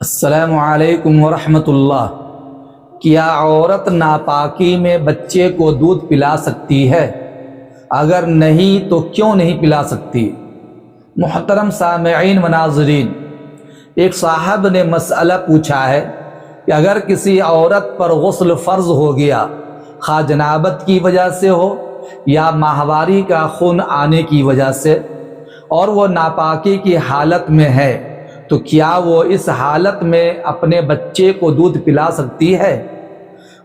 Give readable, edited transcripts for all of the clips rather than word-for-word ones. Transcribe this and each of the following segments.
السلام علیکم ورحمۃ اللہ۔ کیا عورت ناپاکی میں بچے کو دودھ پلا سکتی ہے؟ اگر نہیں تو کیوں نہیں پلا سکتی؟ محترم سامعین و ناظرین، ایک صاحب نے مسئلہ پوچھا ہے کہ اگر کسی عورت پر غسل فرض ہو گیا، خواہ جنابت کی وجہ سے ہو یا ماہواری کا خون آنے کی وجہ سے، اور وہ ناپاکی کی حالت میں ہے، تو کیا وہ اس حالت میں اپنے بچے کو دودھ پلا سکتی ہے؟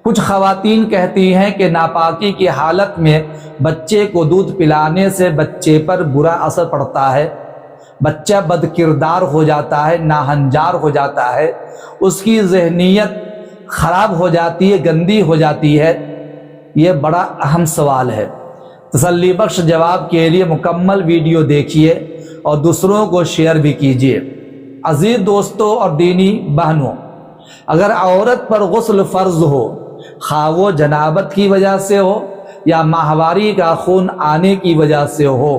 کچھ خواتین کہتی ہیں کہ ناپاکی کی حالت میں بچے کو دودھ پلانے سے بچے پر برا اثر پڑتا ہے، بچہ بد کردار ہو جاتا ہے، ناہنجار ہو جاتا ہے، اس کی ذہنیت خراب ہو جاتی ہے، گندی ہو جاتی ہے۔ یہ بڑا اہم سوال ہے۔ تسلی بخش جواب کے لیے مکمل ویڈیو دیکھیے اور دوسروں کو شیئر بھی کیجیے۔ عزیز دوستوں اور دینی بہنوں، اگر عورت پر غسل فرض ہو، خواہ وہ جنابت کی وجہ سے ہو یا ماہواری کا خون آنے کی وجہ سے ہو،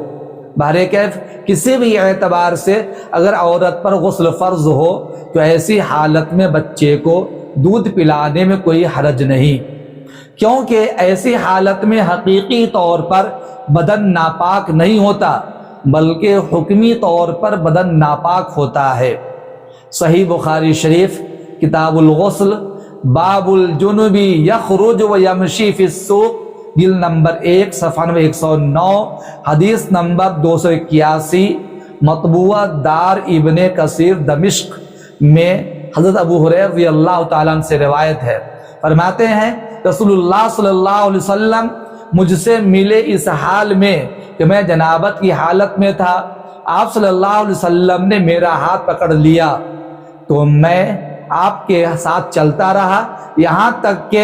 بہرکیف کسی بھی اعتبار سے اگر عورت پر غسل فرض ہو تو ایسی حالت میں بچے کو دودھ پلانے میں کوئی حرج نہیں، کیونکہ ایسی حالت میں حقیقی طور پر بدن ناپاک نہیں ہوتا بلکہ حکمی طور پر بدن ناپاک ہوتا ہے۔ صحیح بخاری شریف کتاب الغسل باب الجنبی یخرج و یمشی فی السوق، جلد نمبر 1 صفحہ نمبر 109، حدیث نمبر 281، مطبوعہ دار ابن کثیر دمشق میں حضرت ابو ہریرہ رضی اللہ تعالیٰ عنہ سے روایت ہے۔ فرماتے ہیں رسول اللہ صلی اللہ علیہ وسلم مجھ سے ملے اس حال میں کہ میں جنابت کی حالت میں تھا، آپ صلی اللہ علیہ وسلم نے میرا ہاتھ پکڑ لیا تو میں آپ کے ساتھ چلتا رہا یہاں تک کہ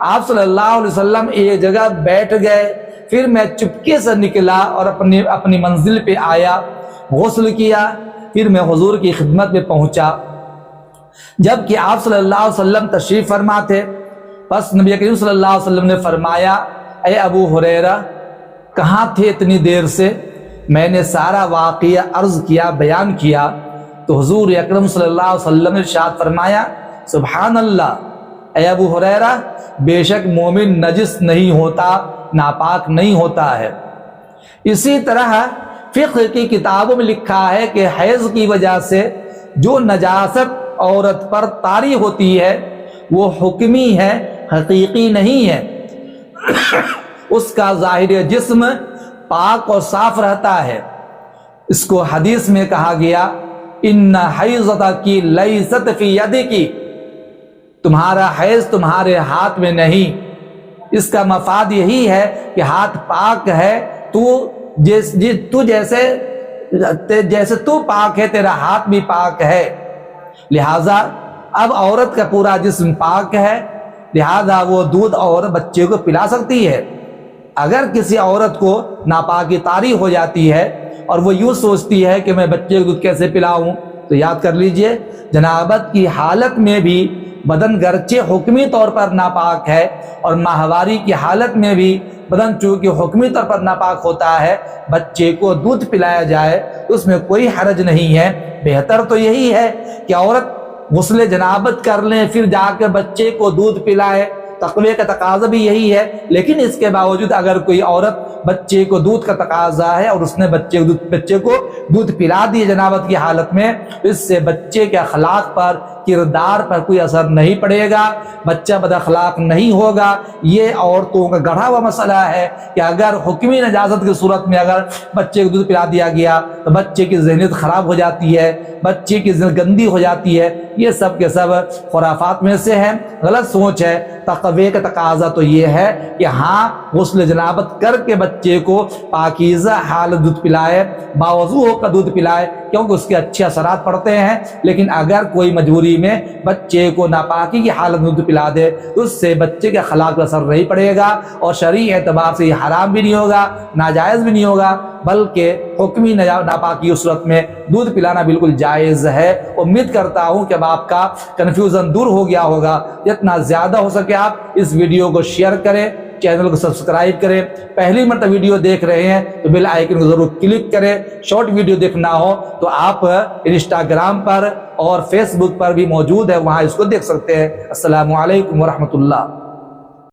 آپ صلی اللہ علیہ وسلم ایک جگہ بیٹھ گئے، پھر میں چپکے سے نکلا اور اپنی منزل پہ آیا، غسل کیا، پھر میں حضور کی خدمت میں پہنچا جبکہ آپ صلی اللہ علیہ وسلم تشریف فرما تھے۔ پس نبی کریم صلی اللہ علیہ وسلم نے فرمایا، اے ابو ہریرہ کہاں تھے اتنی دیر سے؟ میں نے سارا واقعہ عرض کیا، بیان کیا تو حضور اکرم صلی اللہ علیہ وسلم نے ارشاد فرمایا، سبحان اللہ، اے ابو ہریرہ بے شک مومن نجس نہیں ہوتا، ناپاک نہیں ہوتا ہے۔ اسی طرح فقہ کی کتابوں میں لکھا ہے کہ حیض کی وجہ سے جو نجاست عورت پر طاری ہوتی ہے وہ حکمی ہے، حقیقی نہیں ہے، اس کا ظاہر جسم پاک اور صاف رہتا ہے۔ اس کو حدیث میں کہا گیا، ان حیضتک کی لیست فی یدکی، تمہارا حیض تمہارے ہاتھ میں نہیں۔ اس کا مفاد یہی ہے کہ ہاتھ پاک ہے، جیسے تو پاک ہے تیرا ہاتھ بھی پاک ہے، لہذا اب عورت کا پورا جسم پاک ہے، لہذا وہ دودھ اور بچے کو پلا سکتی ہے۔ اگر کسی عورت کو ناپاکی طاری ہو جاتی ہے اور وہ یوں سوچتی ہے کہ میں بچے کو دودھ کیسے پلاؤں، تو یاد کر لیجئے جنابت کی حالت میں بھی بدن گرچہ حکمی طور پر ناپاک ہے اور ماہواری کی حالت میں بھی بدن چونکہ حکمی طور پر ناپاک ہوتا ہے، بچے کو دودھ پلایا جائے اس میں کوئی حرج نہیں ہے۔ بہتر تو یہی ہے کہ عورت غسل جنابت کر لیں پھر جا کے بچے کو دودھ پلائے، تقوی کا تقاضا بھی یہی ہے، لیکن اس کے باوجود اگر کوئی عورت بچے کو دودھ کا تقاضا ہے اور اس نے بچے کو دودھ پلا دی جنابت کی حالت میں، اس سے بچے کے اخلاق پر، کردار پر کوئی اثر نہیں پڑے گا، بچہ بد اخلاق نہیں ہوگا۔ یہ عورتوں کا گڑھا ہوا مسئلہ ہے کہ اگر حکمی نجاست کی صورت میں اگر بچے کو دودھ پلا دیا گیا تو بچے کی ذہنیت خراب ہو جاتی ہے، بچے کی ذہن گندی ہو جاتی ہے۔ یہ سب کے سب خرافات میں سے ہے، غلط سوچ ہے۔ تقوی کا تقاضا تو یہ ہے کہ ہاں غسل جنابت کر کے بچے کو پاکیزہ حالت دودھ پلائے، باوضو ہو کر دودھ پلائے، کیونکہ اس کے اچھے اثرات پڑتے ہیں۔ لیکن اگر کوئی مجبوری میں بچے کو ناپاکی کی حالت میں دودھ پلا دے تو اس سے بچے کے اخلاق پر اثر نہیں پڑے گا اور شرعی اعتبار سے یہ حرام بھی نہیں ہوگا، ناجائز بھی نہیں ہوگا، بلکہ حکمی ناپاکی اس صورت میں دودھ پلانا بالکل جائز ہے۔ امید کرتا ہوں کہ اب آپ کا کنفیوژن دور ہو گیا ہوگا۔ جتنا زیادہ ہو سکے آپ اس ویڈیو کو شیئر کریں، چینل کو سبسکرائب کریں. پہلی مرتبہ ویڈیو دیکھ رہے ہیں تو بیل آئیکن کو ضرور کلک کریں. شارٹ ویڈیو دیکھنا ہو تو آپ انسٹاگرام پر اور فیس بک پر بھی موجود ہے, وہاں اس کو دیکھ سکتے ہیں. السلام علیکم ورحمۃ اللہ.